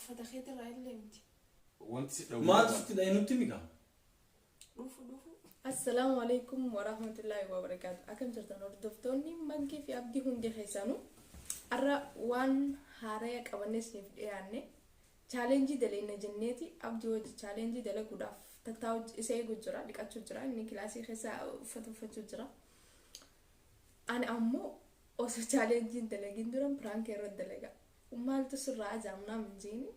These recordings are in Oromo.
فتخيت الرأي وانت ما تستدعي نتميكا. روفو السلام عليكم ورحمة الله وبركاته. أكم جرتنا ردفتوني مانكي في أبدي هندي خيسانو أرى وان هاريك أبنس نفد يعني challenge دلنا جنتي أبدي وجه challenge دل كوداف تتاوج إسأي جرا لك أتشجرا إني كلاسي خيسا فتجرا أنا أمو أوسو challenge دلنا جندرام برانك يرد دلنا وما تسرع جامنا من جيني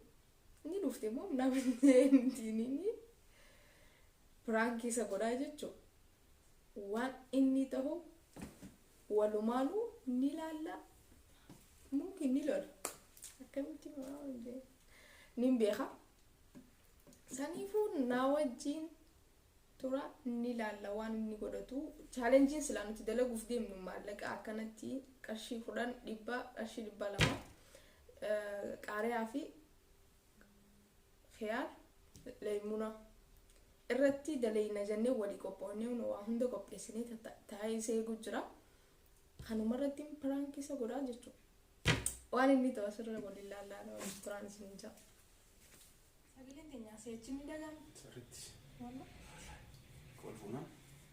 ni dhufte moo namni inni pranki isa godhaa jechuun waan inni ta'u walumaalu ni laalla mungkin ni lola akkamitti ni beeka saniifuu naa wajjin tura ni laalla waan inni godhatu challenge sila nuti dalaguuf deemnu maallaqa akkanatti qarshii 10 qarshii 200 qaariyaa fi خيار ليمونة الرتي دلينا جنة ولي كوبوني ونوعهم كوبلسيني تاي سيجو جرا خانو مرة تيم برانكي سجورا جتو وانا إني توصل لقول الله لا لا تراني سنجا أقول إنت يا سيدي مين دعم سرتي والله كولفونا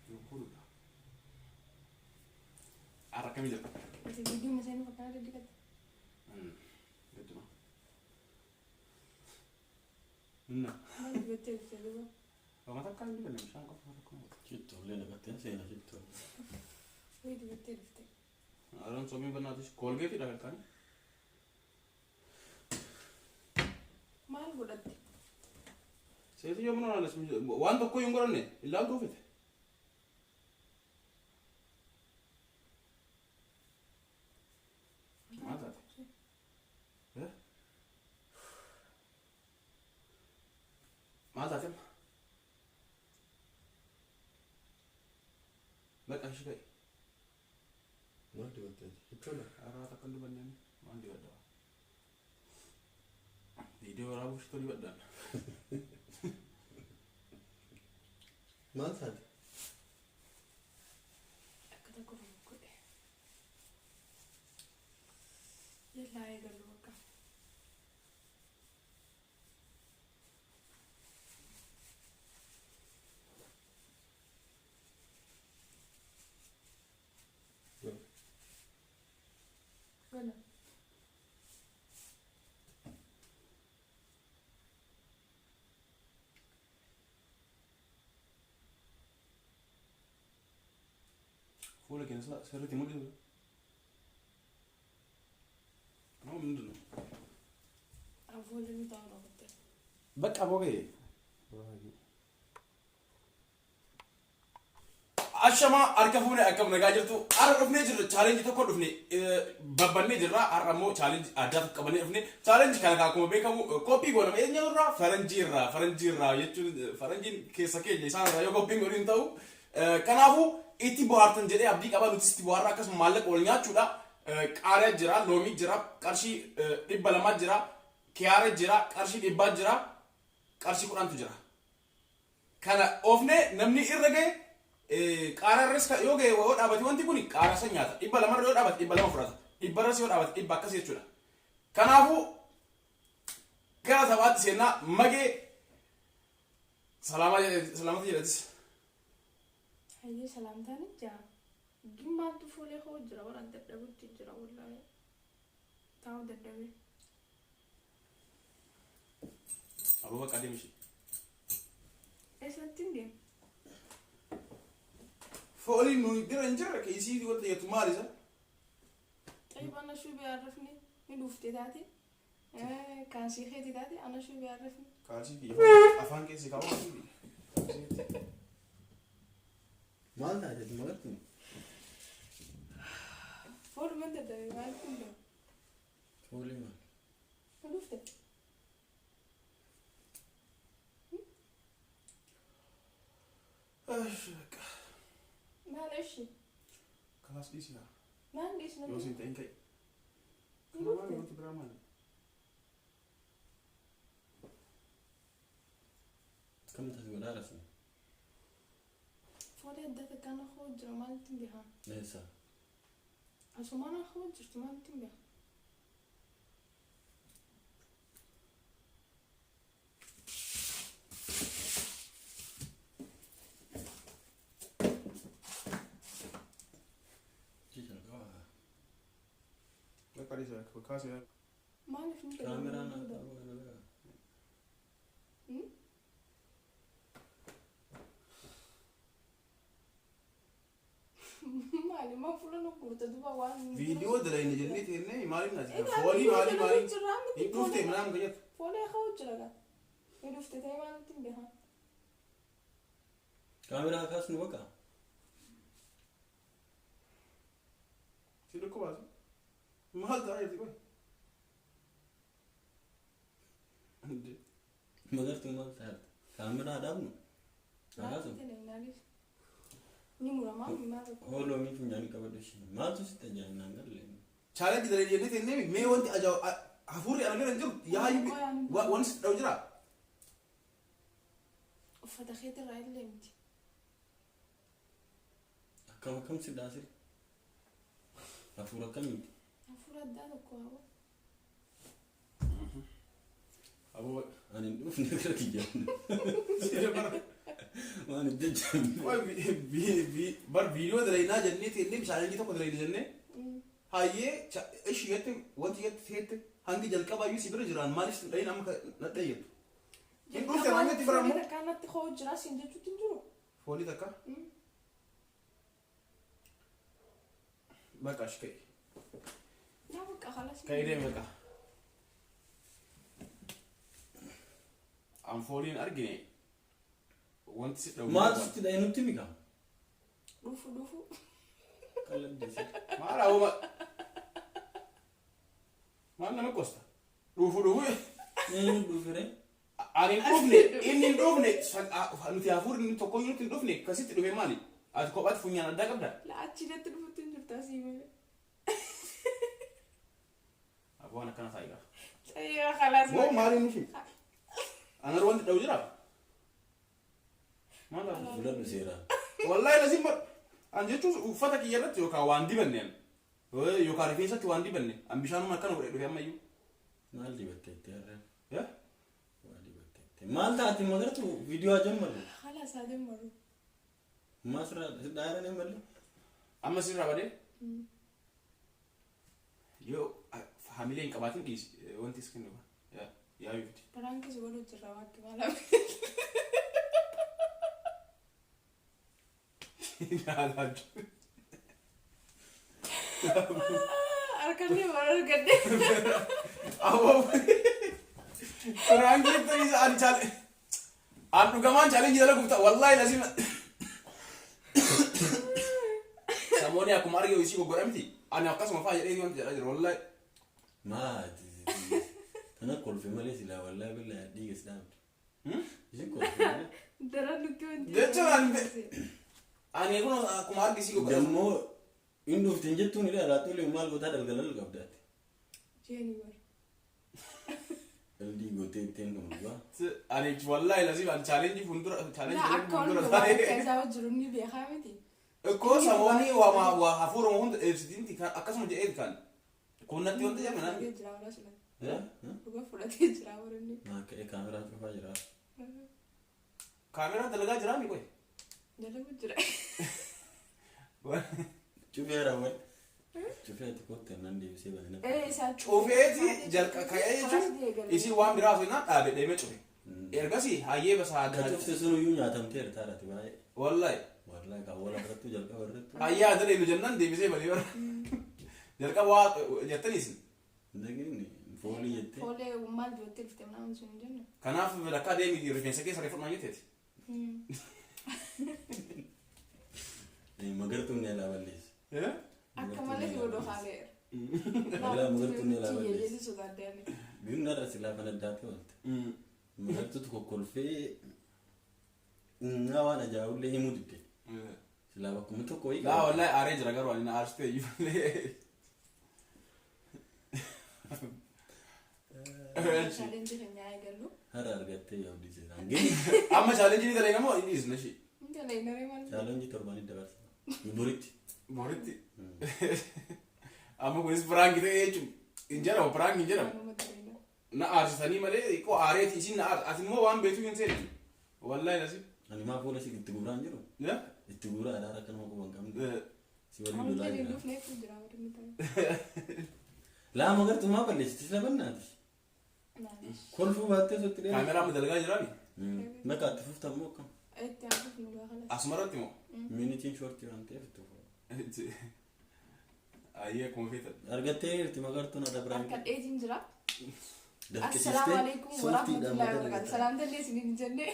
يقول أراك ميجا بس الفيديو مثلا فتاة اللي كده نعم. ما بتقول كده. وما تكلم لي ولا مش عارف أفكر. شتو لينا بتين سينا شتو. وين بتقول؟ أنا سومي بناتش كولجيت إذا كان. ما أقول لك. سيدي يوم أنا لسه وان تكو يوم قرني إلا توفيت. ما تعرف. ما تعرف. بقى إيش كاي؟ ما أدري وتين. يتكلم. أنا أتكلم بنيان ما عندي ودا. فيديو رابو شو تقولي بدان. ما تعرف. أكيد أقول لك. يلا يا قلبك. ولا فولك يا نساء سرتي مو كده أنا من دونه أقول لك تعالى بتاع بقى أبوي أشما أركفوني أكمل نجاجرتو أعرفني جرا challenge تكون رفني ببني جرا أعرفمو challenge أداة كماني رفني challenge كان كاكم بيكمو كوبي قولنا إيه نيورا فرنجيرا يجوا فرنجين كيسكين جيسان رايو كوبي قولين تاو كنافو إتي بوارتن جري أبدي كابا نتستي بوارا كاس مالك ولنيا تشودا كارة جرا لومي جرا كارشي إبالما جرا كيارة جرا كارشي إبا جرا كارشي كوران تجرا كان أوفني نمني إرجع قارا رسكا يوجي وود أبتي وانتي كوني قارا سنياتا إبا لما رود أبتي إبا لما فرازا إبا راسي ود أبتي إبا كسي تشودا كنافو كلا ثبات سينا مجي سلامة جلتس هاي سلام تاني جا جمع تفولي هو جرا ولا تدبر تجرا ولا تاو تدبر أبو بكر دي مشي إيش هتندي فولي نو درنجر كيسي دي ولا يتمارس طيب أنا شو بيعرفني ندوفتي ذاتي كان شيخي ذاتي أنا شو بيعرفني كاشي دي أفان كيسي كاو ما تعرف ما قلت. فور من تدري ما يكون فولي ما. ندوفتي معلش خلاص ديسنا ما عنديش لو سنت إنك ما أنت برامج كم تسوي دارسني؟ فوري هداك كان أخوه جرا ما نتنبه ليس. عشان ما أنا أخوه جرت ما نتنبه isa kaase Maaliif ni Kaameraan jedhamu? Maali ma fuula nu kurta duba waan video dalayne jennee teenne maaliin as Egaa foolii video maali dalayne jirraa miti, hin dhufte foolii- manaan gayyatu Foolee haa hojjira gaa. Ni dhufte ta'ee maalitti hin beekan? Kaameraa kaasnu baqa. si dhukku baasu maal ta'aa jirti qoy Magartuu maal taate? Kaameraa dhaabnu. Akaasu. Maalitti ilaalaanis? Ni muramaa ni maal tokko. Hoolomii funyaanii qabadhu ishee. Maaltu sitti ajaa'inaan galle? chaalenji dalayne jennee teenne mee wanti ajaa'iba hafuurri ana bira hin jiru yaayu wanti si dha'u jira Uffata keetirraa illee miti. Akkam akkam si dhaasire? Hafuura akkamiiti? Hafuura addaa tokko haa aboo Ani hin dhufne gara kiyyamu. si bara Waan hin jajjaamne. bar video dalaynaa jennee teenne chaalenjii tokko dalayne jennee hayyee ishii yette wanti yette teette hangi jalqabaayyuu si bira jiraan maaliif sin dhayin amma nadhayyatu hin dhufte naannatti bira ammoo Kanatti koo jira siin jechuutti hin jiru. foolii takka baqaa shi ka'e Yaa bakka haala siin. ka'e deeme baqaa an fooliin argine wanti si dha'u Maaltu sitti dha'e nutti mikaa? Dhufu. Qalladdeesse. maal hawuma maal nama qosta dhufu Eenyu dhufire? ani hin dhufne inni hin dhufne nuti hafuurri inni tokko nuti hin dhufne kasitti dhufe maali ati kophaatti funyaan addaa qabda Achirratti dhufutti hin jirtu asii malee. waan akkana faayidaa Sayyaa khalaas. moo maaliin nufi anar wanti dha'u jira maal Fudhadhu seeraan. wallahi lazim an jechuun uffata kiyya irratti yookaan waan dibanne yookaan rifeensatti waan dibanne an bishaanuma akkana godhe dhufe ammayyuu Maal dibatteetti harreen? yaa Waa dibatteetti. Maal taati magartuu viidiyoo ajammalu? Khalaas haa deemaru. Maasirraa dhaayiraan hin malle? amma sirraa badee yoo hamilee hin qabaatin dhiisi wanti is kennu yaa yuuti Baraankees godhu jirra waatti maalaam. Harkanni maal argadde? Firaankiin ta'is an chaale an dhugamaan chaalenjii dala gubta wallahi lazima samooni akkuma arge isii goggodhamti ani akkasuma faa jedhee wanti jedhaa jira wallahi Maati. Kana kolfe malee silaa wallaahi billaa dhiiga si dhaabdu. Isin kolfe malee. Daran nutti wanti. jechuun ani kun akkuma arge isii goggodhamti Dammoo hin dhufteen jettuun ilaa laattolee maal gootaa dhalgalal qabdaati. Jeeni bar. Daldii gootee ittiin dhumaa. ani wallahi lazima an chaalenjii fuuldura Naa chaalenjii akka fuuldura waan taa'ee keessaa jiru ni beekaa miti. Ko samooni waa hafuuruma hunda ibsitinti akkasuma jedheeti kan kunnatti wanta jedhame naan Jira wala sila. Haa? Dhuga fudhatee jira warri. Maa ka'ee kaameraan cufaa jira. kaameraan dalagaa jiraa mi qoy Dalagu jira. Cufeera wal. Cufeeti kotteen nan deebisee banana. Isaa cufeeti jalqa ka'ee jechuun isii waan biraa osoo hinaan dhaabe deemee cufe ergasii hayyee basaa Ka cufte sun iyyuu nyaatamteera taarati baay'ee. wallahi Wallaahi kan wal irrattuu jalqaba irrattu. hayyaa adda deemu jennaan deebisee balee bara jalqaba waa jettaniis Nageenya foolii jettee. foolee maal joottee dhufte mana sun hin jenne. kanaaf lakkaa deemi rifeensa keessa reeffannaa jetteeti Magartuun ni alaa balleessa. Akka malee si godhoo haaleera. Alaa magartuun ni alaa balleessa. Yeelisi sodaaddeeni. Biyyoon irra silaa kan addaatti oolte. Magartuutu kokkolfee waan ajaa'ullee himuu didde. Silaa bakkuma tokko wayii. laa wallahi aaree jira garuu ani na aarsitee iyyuu Challenge keenya eegallu. Hara argattee yaa'u seeraan gini. amma chaalenjii ni dalee namoo inni dhiisna shi Intallee naree maal. Chaalenjii torbaanii dabarsa. Boritti. moritti amma kunis piraanki ta'e jechuun hin jedhamu piraanki hin jedhamu Waanuma ta'eedha. na aarsisanii malee xiqqoo aareeti isin na aarsi ati immoo waan beektuu hin seeni wallahi nasi Ani maa fuula si itti guuraan jiru. Itti guuraa adaara akka nama quban qabne. Si waliin Amma lolaa jedhee jira. dhufneetu jira warri ta'e. Laa magartuu maa balleessitis labannaati. Kolfuu baattee sotti dheeraa. Kaameraa madalgaa jiraani? Bakka itti fuftamu akkam. Itti hafuuf nu gaafala. Asumarratti moo? Minitiin shoortii waan ta'eef itti fufu. Ayyee akkuma feetan. Argattee jirti magartuun adda biraan. Harka dheetiin jira. Assalaamu alaikum warahmatullahi wabarakatuh. Salaamtallee isiniin jennee.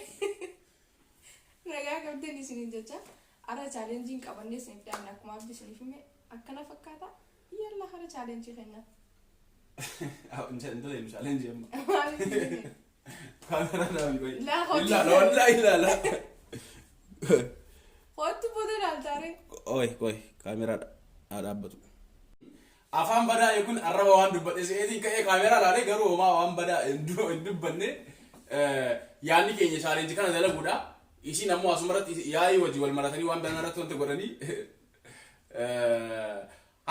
Nagaa qabdeen isiniin jecha. Ara chaalenjiin qabannee isiniif dhiyaanne akkuma abdii isiniif hime akkana fakkaata. Yalla hara chaalenjii keenya. Inta deemu chaalenjii amma. Maaliif jenne? Kaameraa naami qoyi. Laa hojii. Ilaala wallahi ilaala. Hootu booda ilaaltaare. Qoy kaameraa haa dhaabbatu. Afaan badaa kun arraba waan dubbate seetiin ka'ee kaameraa laalee garuu homaa waan badaa hin dubbanne yaadni keenya chaalenjii kana dalaguudha. Isiin ammoo asumarratti yaa'ii wajji wal maratanii waan biraa irratti wanta godhanii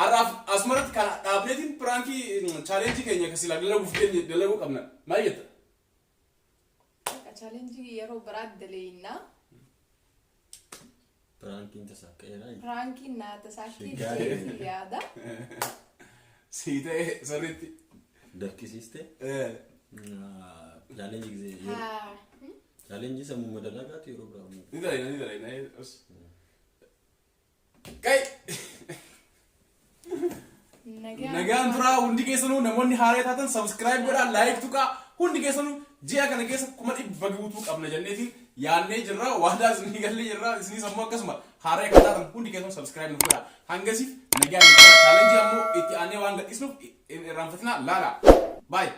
har'aaf asumarratti kana dhaabneetiin piraankii chaalenjii keenya kasi dalaguu qabna. Maal jetta? Chaalenjii yeroo biraatti daleeyna. Piraankiin tasaakkeera. Piraankiin naa tasaakkeetti yaada. Sii ta'e sirriitti. Dakkisiiste. Chaalenjii gisee. Chaalenjii sammuu madalagaati yeroo biraa. Ni dalayna. Kai. Nagaan turaa hundi keessanuu namoonni haaraa taatan subscribe godhaa like tuqaa hundi keessanuu ji'a kana keessa 100 guutuu qabna jenneetiin yaannee jirra waadaa isinii gallee jirra isinii sammuu akkasuma haaraa taatan hundi keessanuu subscribe nu godhaa hangasiif nagaan turaa chaalenjii ammoo itti aanee waan gadhiisnuuf irraanfatinaa laala bye.